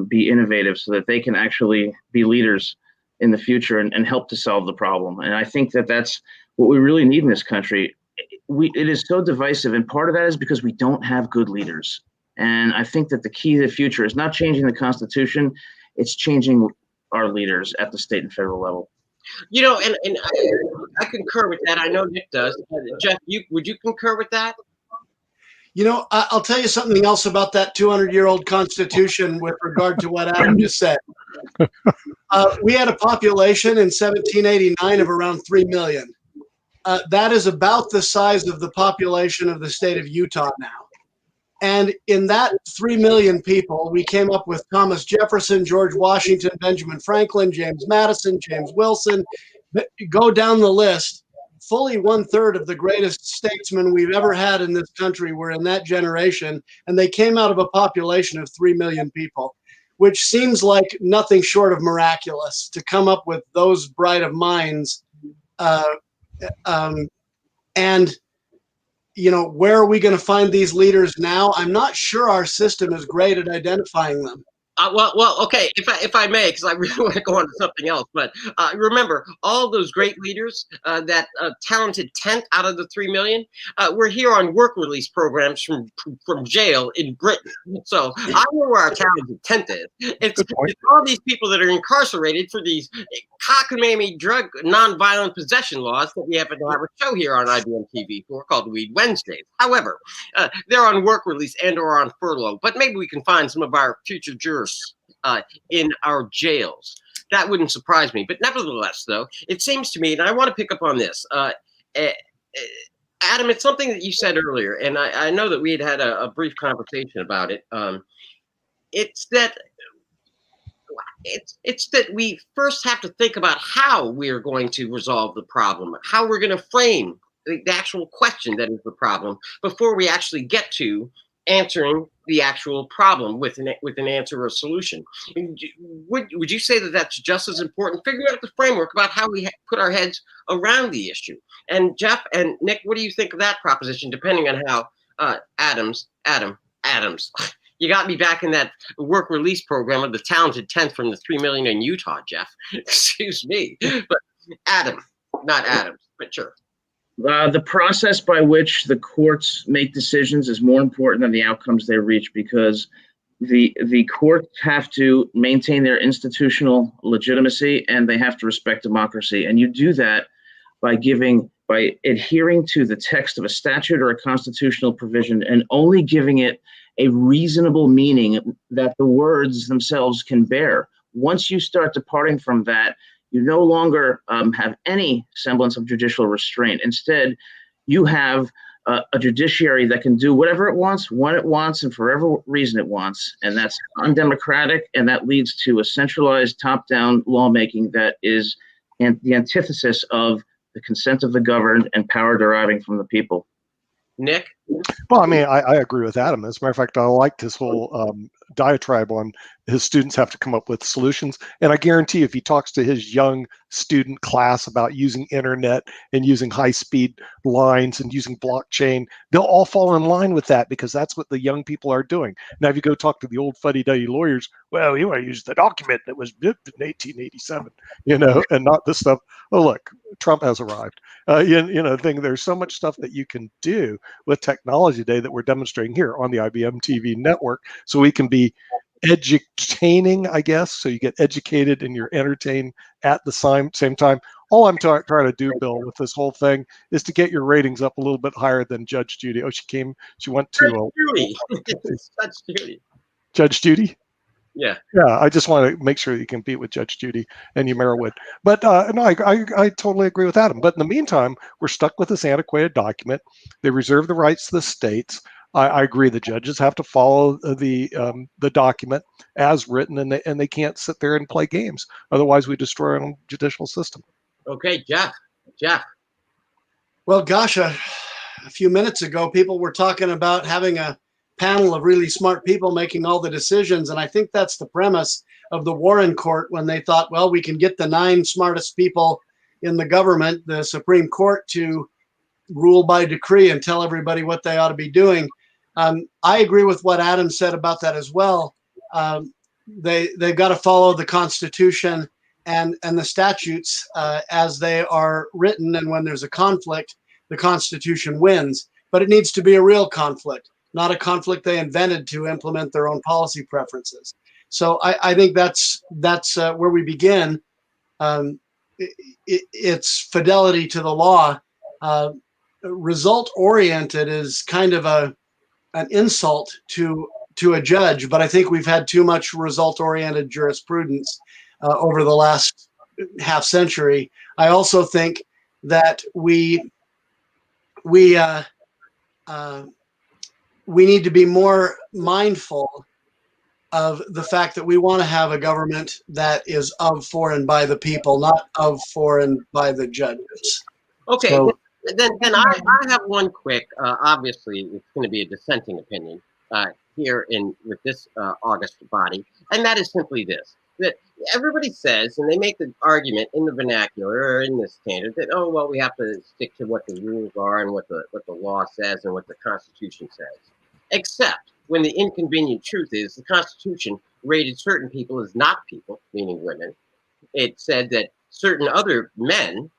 be innovative so that they can actually be leaders in the future and help to solve the problem. And I think that that's what we really need in this country. It is so divisive, and part of that is because we don't have good leaders. And I think that the key to the future is not changing the Constitution, it's changing our leaders at the state and federal level. And I concur with that. I know Nick does. Jeff, would you concur with that? I'll tell you something else about that 200-year-old Constitution with regard to what Adam just said. We had a population in 1789 of around 3 million. That is about the size of the population of the state of Utah now. And in that 3 million people, we came up with Thomas Jefferson, George Washington, Benjamin Franklin, James Madison, James Wilson. Go down the list. Fully 1/3 of the greatest statesmen we've ever had in this country were in that generation, and they came out of a population of 3 million people, which seems like nothing short of miraculous to come up with those bright of minds. Where are we going to find these leaders now? I'm not sure our system is great at identifying them. Okay. If I may, because I really want to go on to something else, but remember, all those great leaders, that talented 10th out of the 3 million, were here on work release programs from jail in Britain. So I know where our talented 10th is. It's all these people that are incarcerated for these cockamamie drug nonviolent possession laws that we happen to have a show here on IBM TV for called Weed Wednesdays. However, they're on work release and or on furlough, but maybe we can find some of our future jurors in our jails. That wouldn't surprise me. But nevertheless, though, it seems to me, and I want to pick up on this, Adam, it's something that you said earlier, and I know that we had a brief conversation about it. It's that we first have to think about how we are going to resolve the problem, how we're going to frame the actual question that is the problem before we actually get to answering the actual problem with an answer or a solution. Would you say that that's just as important? Figuring out the framework about how we put our heads around the issue. And Jeff and Nick, what do you think of that proposition? Depending on how Adams, you got me back in that work release program of the talented 10th from the 3 million in Utah, Jeff. Excuse me, but not Adams, but sure. The process by which the courts make decisions is more important than the outcomes they reach, because the courts have to maintain their institutional legitimacy and they have to respect democracy. And you do that by adhering to the text of a statute or a constitutional provision and only giving it a reasonable meaning that the words themselves can bear. Once you start departing from that, you no longer have any semblance of judicial restraint. Instead, you have a judiciary that can do whatever it wants, when it wants, and for whatever reason it wants. And that's undemocratic, and that leads to a centralized top-down lawmaking that is the antithesis of the consent of the governed and power deriving from the people. Nick? Well, I mean, I agree with Adam. As a matter of fact, I liked his whole diatribe on his students have to come up with solutions. And I guarantee if he talks to his young student class about using internet and using high-speed lines and using blockchain, they'll all fall in line with that because that's what the young people are doing. Now, if you go talk to the old fuddy-duddy lawyers, well, you want to use the document that was built in 1887, and not this stuff. Oh, look, Trump has arrived. There's so much stuff that you can do with technology today that we're demonstrating here on the IBM TV network, so we can be edutaining, I guess. So you get educated and you're entertained at the same time. All I'm trying to do, Bill, with this whole thing is to get your ratings up a little bit higher than Judge Judy. Oh, she went to Judge Judy. Judge Judy? Yeah. Yeah, I just want to make sure you compete with Judge Judy and Yamira Wood. But no, I totally agree with Adam. But in the meantime, we're stuck with this antiquated document. They reserve the rights to the states. I agree. The judges have to follow the document as written, and they can't sit there and play games. Otherwise, we destroy our own judicial system. Okay, Jeff. Well, gosh, a few minutes ago, people were talking about having a panel of really smart people making all the decisions, and I think that's the premise of the Warren Court when they thought, well, we can get the 9 smartest people in the government, the Supreme Court, to rule by decree and tell everybody what they ought to be doing. I agree with what Adam said about that as well. They've got to follow the Constitution and the statutes as they are written, and when there's a conflict, the Constitution wins. But it needs to be a real conflict, not a conflict they invented to implement their own policy preferences. So I think that's where we begin. It's fidelity to the law. Result-oriented is kind of an insult to a judge, but I think we've had too much result-oriented jurisprudence over the last half century. I also think that we need to be more mindful of the fact that we want to have a government that is of, for, and by the people, not of, for, and by the judges. Okay, So, then I have one quick, obviously it's going to be a dissenting opinion here with this August body, and that is simply this, that everybody says, and they make the argument in the vernacular or in the standard that, oh, well, we have to stick to what the rules are and what the law says and what the Constitution says. Except when the inconvenient truth is the Constitution rated certain people as not people, meaning women. It said that certain other men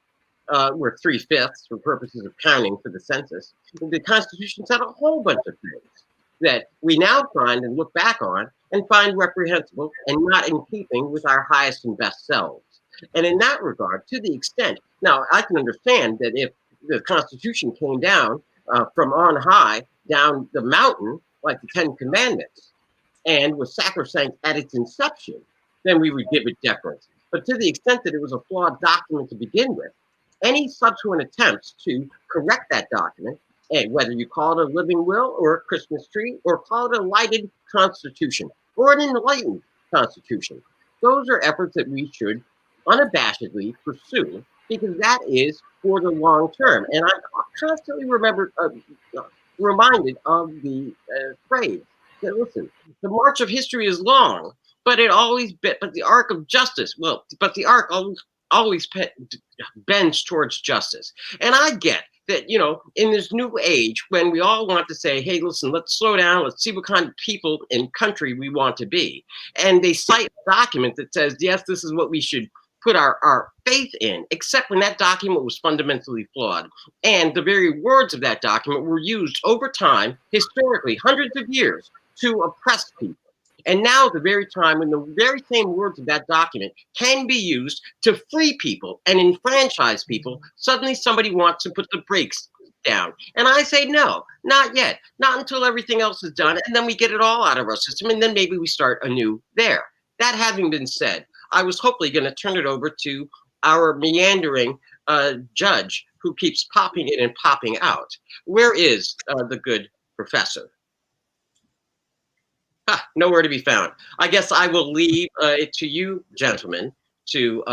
were 3/5 for purposes of counting for the census. The Constitution said a whole bunch of things that we now find and look back on and find reprehensible and not in keeping with our highest and best selves. And in that regard, to the extent, now I can understand that if the Constitution came down from on high down the mountain, like the 10 Commandments, and was sacrosanct at its inception, then we would give it deference. But to the extent that it was a flawed document to begin with, any subsequent attempts to correct that document, and whether you call it a living will or a Christmas tree or call it a lighted constitution or an enlightened constitution, those are efforts that we should unabashedly pursue because that is for the long term. And I'm constantly reminded of the phrase Listen, the march of history is long, but but the arc of justice, but the arc always bends towards justice. And I get that, in this new age when we all want to say, hey, listen, let's slow down, let's see what kind of people and country we want to be. And they cite a document that says, yes, this is what we should put our faith in, except when that document was fundamentally flawed. And the very words of that document were used over time, historically, hundreds of years, to oppress people. And now, the very time when the very same words of that document can be used to free people and enfranchise people, suddenly somebody wants to put the brakes down. And I say, no, not yet. Not until everything else is done. And then we get it all out of our system. And then maybe we start anew there. That having been said, I was hopefully going to turn it over to our meandering judge who keeps popping in and popping out. Where is the good professor? Nowhere to be found. I guess I will leave it to you, gentlemen, to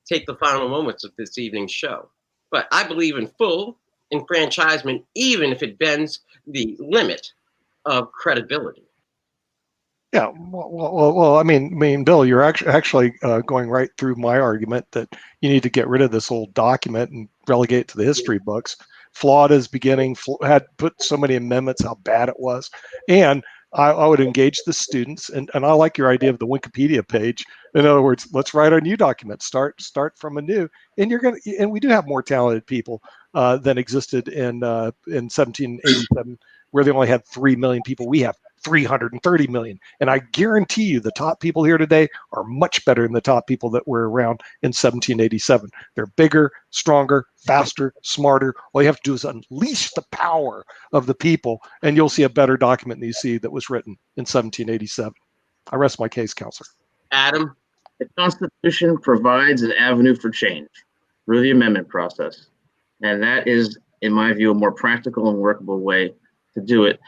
take the final moments of this evening's show. But I believe in full enfranchisement, even if it bends the limit of credibility. Yeah, well, I mean, Bill, you're actually going right through my argument that you need to get rid of this old document and relegate it to the history books. Flawed as beginning, had put so many amendments, how bad it was, and I would engage the students, and I like your idea of the Wikipedia page. In other words, let's write a new document, start from anew, and we do have more talented people than existed in 1787, where they only had 3 million people. We have 330 million. And I guarantee you the top people here today are much better than the top people that were around in 1787. They're bigger, stronger, faster, smarter. All you have to do is unleash the power of the people, and you'll see a better document than you see that was written in 1787. I rest my case, Counselor. Adam? The Constitution provides an avenue for change through the amendment process. And that is, in my view, a more practical and workable way to do it.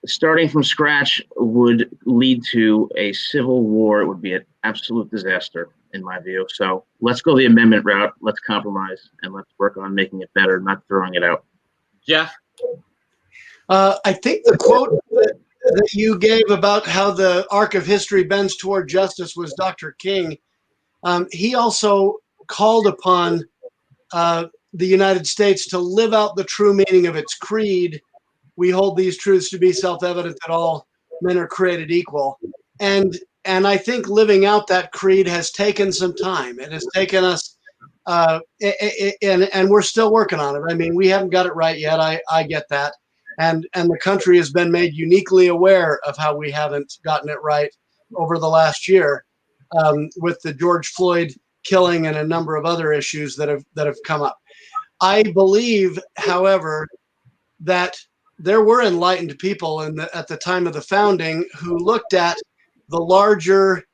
Starting from scratch would lead to a civil war. It would be an absolute disaster, in my view. So let's go the amendment route. Let's compromise, and let's work on making it better, not throwing it out. Jeff? I think the quote that you gave about how the arc of history bends toward justice was Dr. King. He also called upon the United States to live out the true meaning of its creed. We hold these truths to be self-evident that all men are created equal. And I think living out that creed has taken some time. It has taken us, and we're still working on it. I mean, we haven't got it right yet. I get that. And the country has been made uniquely aware of how we haven't gotten it right over the last year, with the George Floyd killing and a number of other issues that have come up. I believe, however, that there were enlightened people at the time of the founding who looked at the larger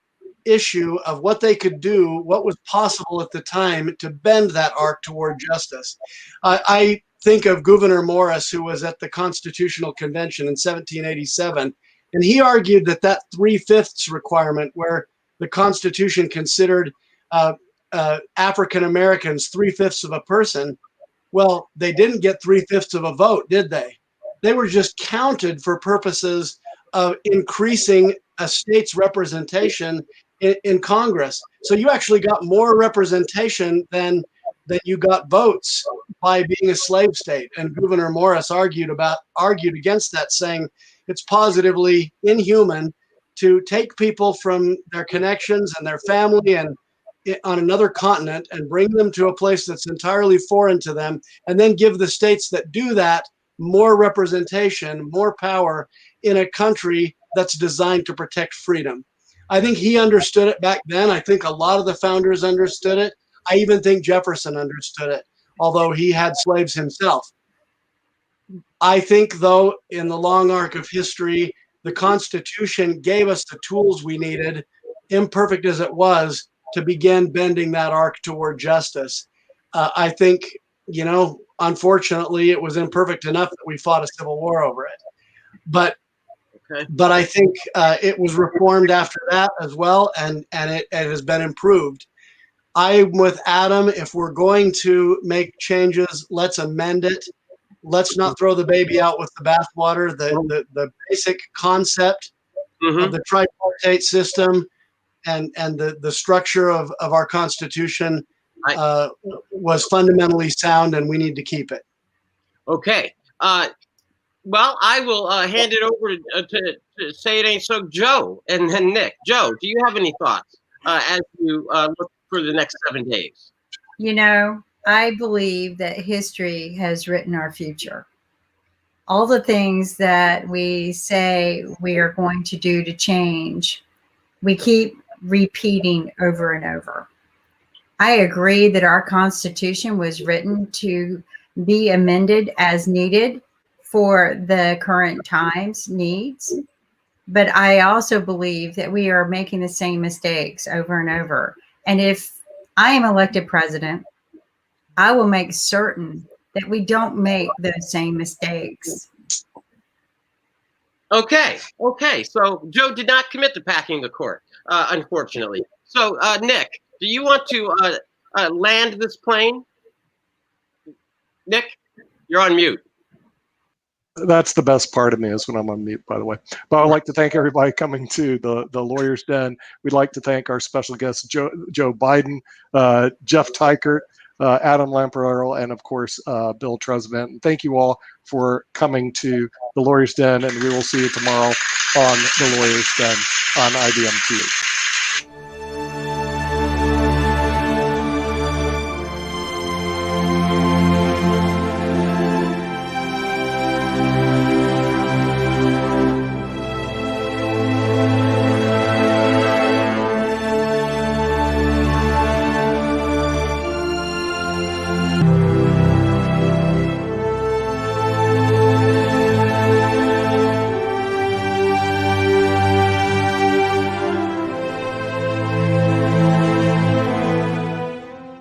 issue of what they could do, what was possible at the time to bend that arc toward justice. I think of Gouverneur Morris, who was at the Constitutional Convention in 1787, and he argued that 3/5 requirement, where the Constitution considered African Americans 3/5 of a person, well, they didn't get 3/5 of a vote, did they? They were just counted for purposes of increasing a state's representation in Congress. So you actually got more representation than you got votes by being a slave state. And Gouverneur Morris argued against that, saying it's positively inhuman to take people from their connections and their family and on another continent and bring them to a place that's entirely foreign to them, and then give the states that do that more representation, more power in a country that's designed to protect freedom. I think he understood it back then. I think a lot of the founders understood it. I even think Jefferson understood it, although he had slaves himself. I think, though, in the long arc of history, the Constitution gave us the tools we needed, imperfect as it was, to begin bending that arc toward justice. I think, unfortunately, it was imperfect enough that we fought a civil war over it. But I think it was reformed after that as well, and it has been improved. I'm with Adam. If we're going to make changes, let's amend it. let's not throw the baby out with the bathwater. The basic concept of the tripartite system and the structure of our Constitution was fundamentally sound, and we need to keep it. Okay. Well, I will hand it over to Say It Ain't So Joe and then Nick. Joe, do you have any thoughts as you look for the next 7 days? You know, I believe that history has written our future. All the things that we say we are going to do to change, we keep repeating over and over. I agree that our Constitution was written to be amended as needed for the current times needs. But I also believe that we are making the same mistakes over and over. And if I am elected president, I will make certain that we don't make those same mistakes. Okay. So Joe did not commit to packing the court, unfortunately. So Nick, do you want to land this plane? Nick, you're on mute. That's the best part of me, is when I'm on mute, by the way. But I'd like to thank everybody coming to the Lawyer's Den. We'd like to thank our special guests, Joe Biden, Jeff Tykert, Adam Lamparello, and of course, Bill Trezevant. And thank you all for coming to the Lawyer's Den, and we will see you tomorrow on the Lawyer's Den on IBM TV.